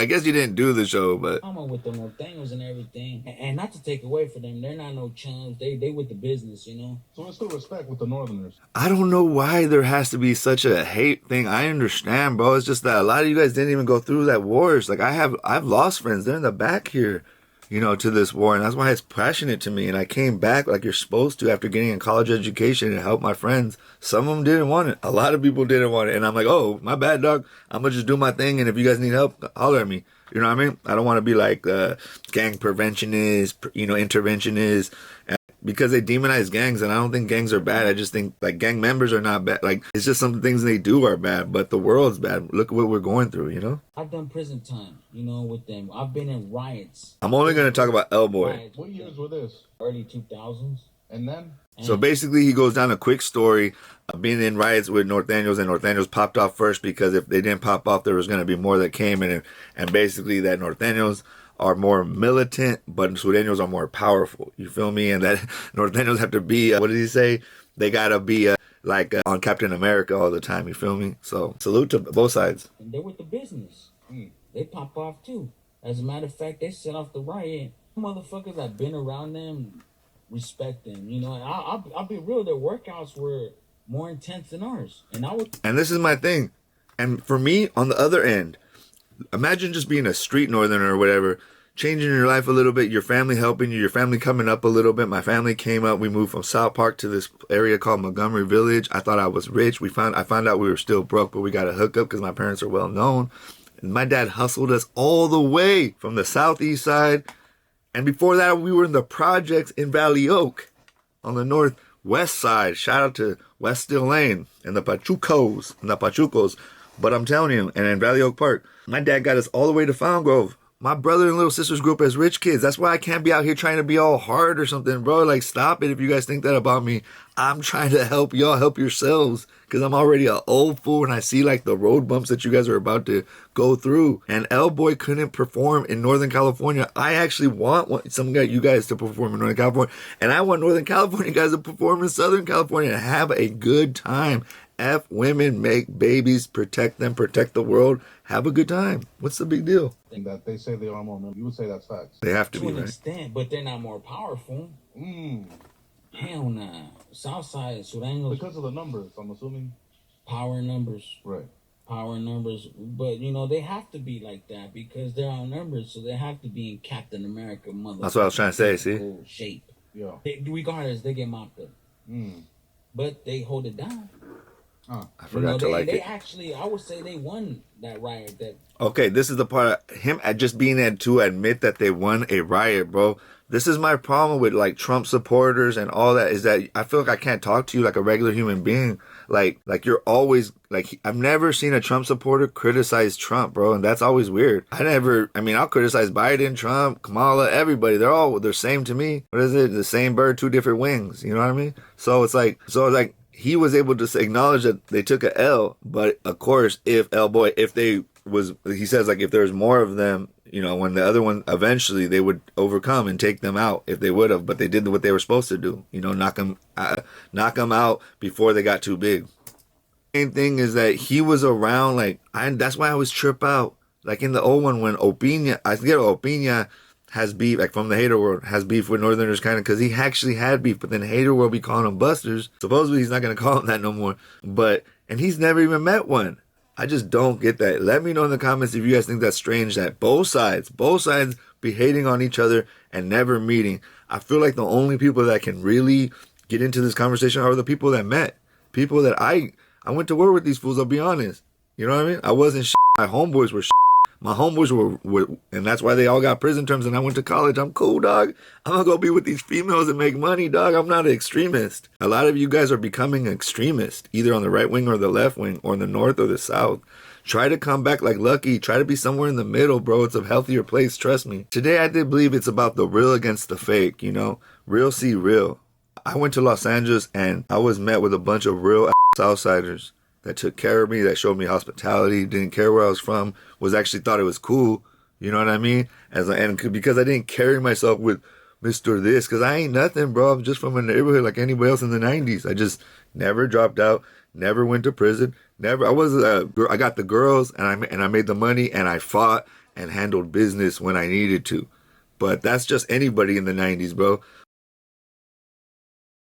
I guess you didn't do the show, but I'm with the Nortenos and everything, and not to take away from them, they're not no chums. They with the business, you know. So there's still respect with the Northerners. I don't know why there has to be such a hate thing. I understand, bro. It's just that a lot of you guys didn't even go through that wars. Like I've lost friends. They're in the back here, you know, to this war, and that's why it's passionate to me. And I came back like you're supposed to after getting a college education and help my friends. Some of them didn't want it. A lot of people didn't want it, and I'm like, oh, my bad, dog. I'm gonna just do my thing, and if you guys need help, holler at me. You know what I mean? I don't want to be like gang preventionist, you know, interventionist, because they demonize gangs, and I don't think gangs are bad. I just think like gang members are not bad. Like it's just some things they do are bad, but the world's bad. Look at what we're going through, you know? I've done prison time, you know, with them. I've been in riots. I'm only going to talk about Lboy. What years were this? Early 2000s. And then? So basically, he goes down a quick story of being in riots with Nortenos, and Nortenos popped off first because if they didn't pop off, there was going to be more that came in. And basically, that Nortenos are more militant, but Sureños are more powerful. You feel me? And that Nortenos have to be, what did he say? They got to be on Captain America all the time. You feel me? So salute to both sides. And they're with the business. They pop off too. As a matter of fact, they set off the riot. Motherfuckers that been around them respect them. You know, I'll be real. Their workouts were more intense than ours. And this is my thing. And for me, on the other end, imagine just being a street northerner or whatever, changing your life a little bit, your family helping you, your family coming up a little bit. My family came up. We moved from South Park to this area called Montgomery Village. I thought I was rich. I found out we were still broke, but we got a hookup because my parents are well known. And my dad hustled us all the way from the southeast side. And before that, we were in the projects in Valley Oak on the northwest side. Shout out to West Still Lane and the Pachucos. But I'm telling you, and in Valley Oak Park, my dad got us all the way to Fountain Grove. My brother and little sisters grew up as rich kids. That's why I can't be out here trying to be all hard or something, bro. Like, stop it if you guys think that about me. I'm trying to help y'all help yourselves because I'm already an old fool and I see, like, the road bumps that you guys are about to go through. And Lboy couldn't perform in Northern California. I actually want some of you guys to perform in Northern California. And I want Northern California guys to perform in Southern California and have a good time. F women, make babies, protect them, protect the world. Have a good time. What's the big deal? That they say they are more men. You would say that's facts. They have to be, an right? extent, but they're not more powerful. Hell nah. Southside Sureños. Because of the numbers, I'm assuming. Power numbers. Right. Power numbers. But, you know, they have to be like that because they're outnumbered, so they have to be in Captain America, mother. That's what I was trying to say, see? Shape. Yeah. Regardless, they get mopped up. But they hold it down. I forgot to like they it. Actually, I would say they won that riot. Okay, this is the part of him just being able to admit that they won a riot, bro. This is my problem with like Trump supporters and all that, is that I feel like I can't talk to you like a regular human being. Like you're always like, I've never seen a Trump supporter criticize Trump, bro. And that's always weird. I'll criticize Biden, Trump, Kamala, everybody. They're same to me. What is it? The same bird, two different wings. You know what I mean? So it's like, he was able to acknowledge that they took a L, but of course, he says like if there's more of them, you know, when the other one eventually they would overcome and take them out if they would have, but they did what they were supposed to do, you know, knock them out before they got too big. Main thing is that he was around, that's why I always trip out, like in the old one when Opinia has beef, like from the hater world, has beef with Northerners kind of, because he actually had beef, but then hater world be calling them busters. Supposedly he's not going to call them that no more, and he's never even met one. I just don't get that. Let me know in the comments if you guys think that's strange that both sides be hating on each other and never meeting. I feel like the only people that can really get into this conversation are the people that met. People that I went to war with these fools, I'll be honest. You know what I mean? I wasn't shit. My homeboys were shit. My homeboys were, and that's why they all got prison terms and I went to college. I'm cool, dog. I'm gonna go be with these females and make money, dog. I'm not an extremist. A lot of you guys are becoming extremists, either on the right wing or the left wing, or in the north or the south. Try to come back like Lucky. Try to be somewhere in the middle, bro. It's a healthier place, trust me. Today I did believe it's about the real against the fake, you know? Real see real. I went to Los Angeles and I was met with a bunch of real outsiders that took care of me, that showed me hospitality, didn't care where I was from, actually thought it was cool. You know what I mean? And because I didn't carry myself with Mr. This, because I ain't nothing, bro. I'm just from a neighborhood like anybody else in the 90s. I just never dropped out, never went to prison, I got the girls and I made the money and I fought and handled business when I needed to. But that's just anybody in the 90s, bro.